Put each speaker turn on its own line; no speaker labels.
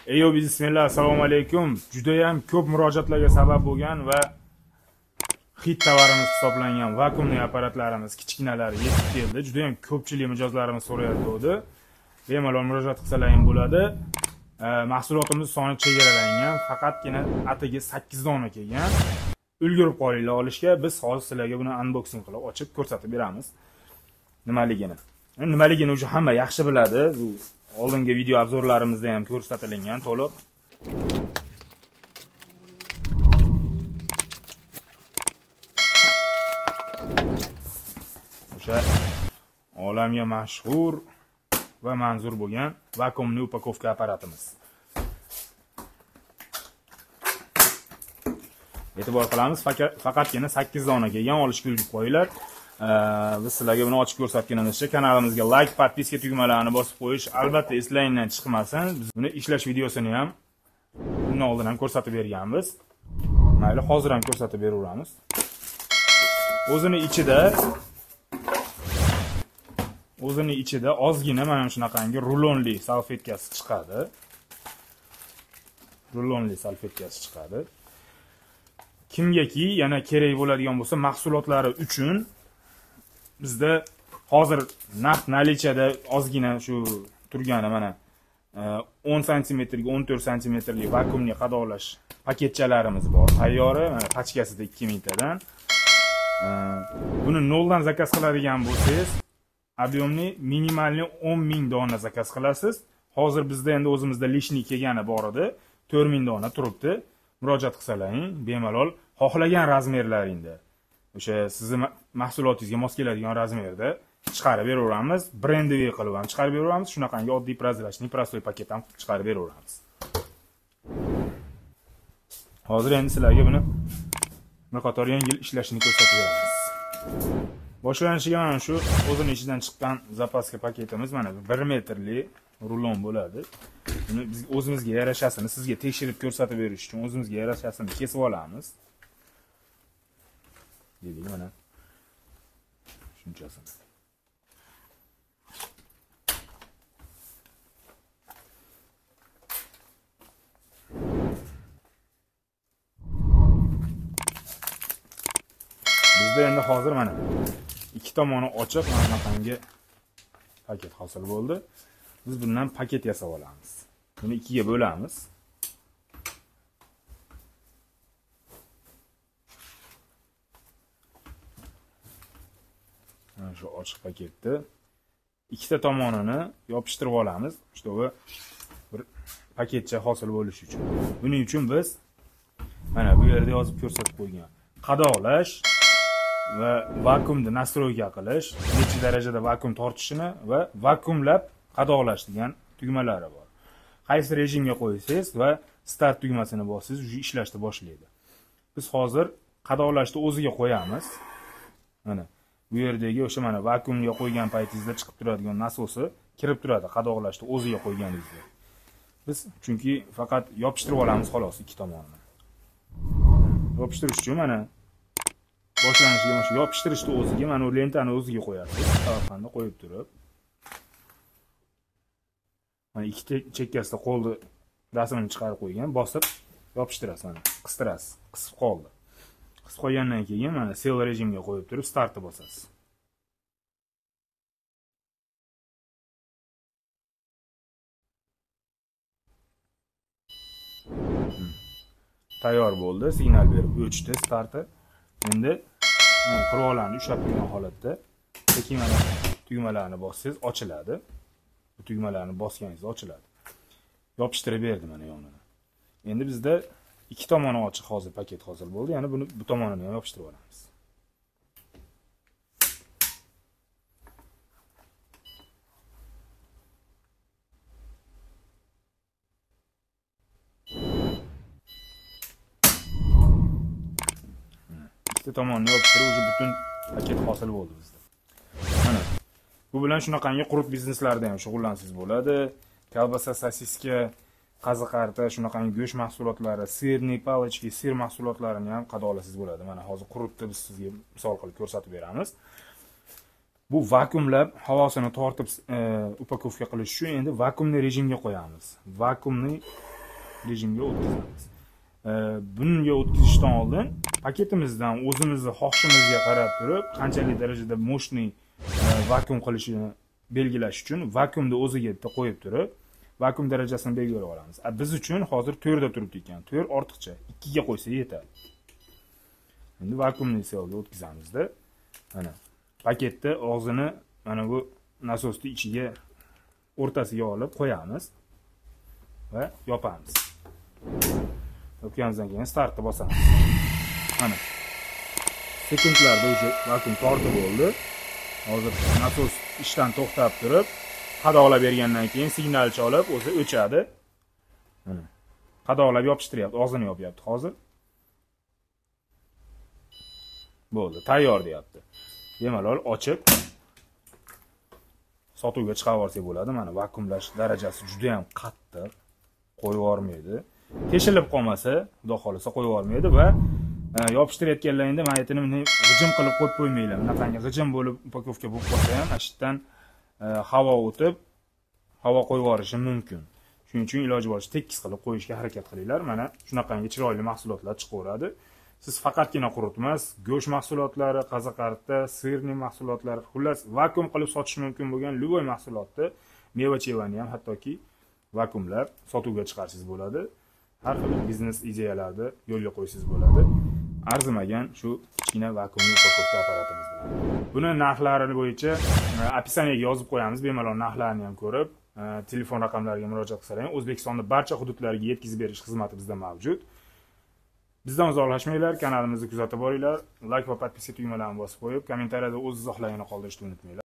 Eyo bismillah, assalomu alaykum. Juda ham ko'p murojaatlarga sabab bo'lgan va hit tovarimiz hisoblangan vakuumli apparatlarimiz kichkinalari yetib keldi. Juda ham ko'pchilik mijozlarimiz so'rayotdi. Bemalol murojaat qilsalaring bo'ladi. Mahsulotimiz soni chegaralangan, faqatgina atigi 8 dona kelgan. Ulgurib qolinglar olishga, biz hozir sizlarga buni unboxing qilib ochib ko'rsatib beramiz. Nimaligini o'sha hamma yaxshi biladi. Bu oldingi video obzorlarimizda ham ko'rsatilgan to'liq. O'sha olamga mashhur va manzur bo'lgan vakuumli upakovka apparatimiz. E'tibor qilamiz, faqatgina 8 dona kelgan, olishga ulgurib qo'yinglar. Biz sizlarga buni ochib ko'rsatganimizcha kanalimizga like, podpiska tugmalarini bosib qo'yish albatta eslangdan chiqmasin. Biz buni ishlash videosini ham bundan oldin ham ko'rsatib berganmiz. Mayli, hozir ham ko'rsatib beraveramiz. O'zini ichida ozgina mana shunaqangi rulonli salfetkasi chiqadi. Kimgaki yana kerak bo'ladigan bo'lsa, mahsulotlari uchun bizda hozir naqd nalichada ozgina shu turgani mana 10 sm ga 14 sm lik vakuumli qadoqlash paketchalarimiz bor. Tayyori, mana pachkasida 2000 tadan. Buni noldan zakaz qiladigan bo'lsangiz, объемni minimalni 10.000 dona zakaz qilasiz. Hozir bizda endi o'zimizda lishni kelgani bor edi. 4000 dona turibdi. Murojaat qilsalaring, bemalol xohlagan razmerlaringda, o'sha sizning mahsulotingizga mos keladigan razmerda chiqarib beraveramiz. Brendiviy qilib ham chiqarib beraveramiz. Shunaqangi oddiy prozrachniy prostoy paket ham chiqarib beraveramiz. Hozir endi sizlarga buni bir qator yengil ishlashini ko'rsatib beramiz. Boshlanishiga mana shu o'zining ichidan chiqqan zapaska paketimiz mana 1 metrli rulon bo'ladi. Buni biz o'zimizga yarashasini sizga tekshirib ko'rsatib berish uchun o'zimizga yarashasini kesib olamiz. Dedik mana shunchasini. Bizda endi hozir mana ikki tomoni ochiq mana shunaqangi paket hosil bo'ldi. Biz bundan paket yasab olamiz. Buni ikkiga bo'lamiz. Mana shu ochiq paketni ikkita tomonini yopishtirib olamiz. Чтобы bir paketcha hosil bo'lishi uchun. Buning uchun biz mana bu yerda yozib ko'rsatib qo'ygan qadoqlash va vakuumni nastroyga qilish, necha darajada vakuum tortishini va vakuumlab qadoqlash degan tugmalari bor. Qaysi rejimga qo'ysangiz va start tugmasini bossangiz, ishlashni boshlaydi. Biz hozir qadoqlashni o'ziga qo'yamiz. Mana bu yerdagi o'sha mana vakuumga qo'ygan paytingizda chiqib turadigan nasosi kirib turadi qadoqlashni o'ziga qo'yganingizda. Biz chunki faqat yopishtirib olamiz xolos ikki tomonini. Yopishtirish uchun mana boshlanishiga mana shu yopishtirishni o'ziga mana bu lentani o'ziga qo'yasiz. Tarafini qo'yib turib, mana ikki chekkasida qo'lni rasmini chiqarib qo'ygan, bosib yopishtirasiz, mana qistirasiz. Qisib qoldi. Qisib qo'ygandan keyin mana sell rejimga qo'yib turib startni bosasiz. Tayyor bo'ldi, signal berib o'chdi starti. Endi qurollarni ushlab turgan holatda sekin mana tugmalarni bossangiz ochiladi. Bu tugmalarni bosganingizda ochiladi. Yopishtirib berdi mana yonini. Endi bizda ikki tomoni ochiq hozir paket hosil bo'ldi. Ya'ni buni bu tomonini ham yopishtirib olamiz. Ikkita tomonni yopishtirib, o'sha butun paket hosil bo'ldi bizda. Mana bu bilan shunaqangi quruq bizneslarda ham shug'ullansangiz bo'ladi. Kolbasa, sosiska, qaziqarta, shunaqangi go'sht mahsulotlari, sirniy palochki, sir mahsulotlarini ham qadoqlasangiz bo'ladi. Mana hozir quruqni biz sizga misol qilib ko'rsatib beramiz. Bu vakuumlab havosini tortib upakovka qilish uchun endi vakuumli rejimga qo'yamiz. Vakuumni rejimga o'tkazamiz. Bunga o'tkazishdan oldin paketimizdan o'zimizni xohishimizga qarab turib, qanchalik darajada mo'shniy vakuum qilishini belgilash uchun vakuumni o'ziga bitta qo'yib turib, vakuum darajasini belgilab olamiz. Biz uchun hozir 4 da turibdi ekan. 4 ortiqcha. 2 ga qo'ysa yetadi. Endi vakuumni selga o'tkazamizda. Mana paketni og'zini mana bu nasosning ichiga o'rtasiga olib qo'yamiz va yopamiz. Yopganimizdan keyin startni bosamiz. Mana sekundlarda o'sha vakuum tortib bo'ldi. Hozir nasos ishdan to'xtab turib, qadoqlab bergandan keyin signal chalib, o'zi o'chadi. Mana qadoqlab yopishtiryapti, og'zini yopyapti hozir. Bo'ldi, tayyor deyapti. Bemalol ochib sotuvga chiqarib olsak bo'ladi. Mana vakuumlash darajasi juda ham qattiq, qo'yib yormaydi. Teshilib qolmasa, xudo xolisa qo'yib yormaydi va yopishtirayotganlaringda mayatini g'ijim qilib qo'yib qo'ymanglar. Bunaqangi g'ijim bo'lib upakovka bo'lib qolsa ham, ashitdan havo o'tib, havo qo'yib yorishi mumkin. Shuning uchun iloji boricha tekis qilib qo'yishga harakat qilinglar. Mana shunaqangi chiroyli mahsulotlar chiqaveradi. Siz faqatgina quritmas, go'sht mahsulotlari, qaziqarta, sirning mahsulotlari, xullas vakuum qilib sotish mumkin bo'lgan любой mahsulotni, meva-chevani ham hattoki vakuumlab sotuvga chiqarsangiz bo'ladi. Har xil biznes ideyalarni yo'lga qo'ysangiz bo'ladi. Arzimagan shu kichkina vakuumli upakovka apparatimiz bilan. Buni narxlari bo'yicha opisiyaga yozib qo'yamiz, bemalol narxlarini ham ko'rib, telefon raqamlariga murojaat qilsalaring, O'zbekistonning barcha hududlariga yetkazib berish xizmati bizda mavjud. Bizdan uzoqlashmanglar, kanalimizni kuzatib boringlar, like va podpiska tugmalarini bosib qo'yib, kommentariyada o'z izohlaringizni qoldirishni unutmanglar.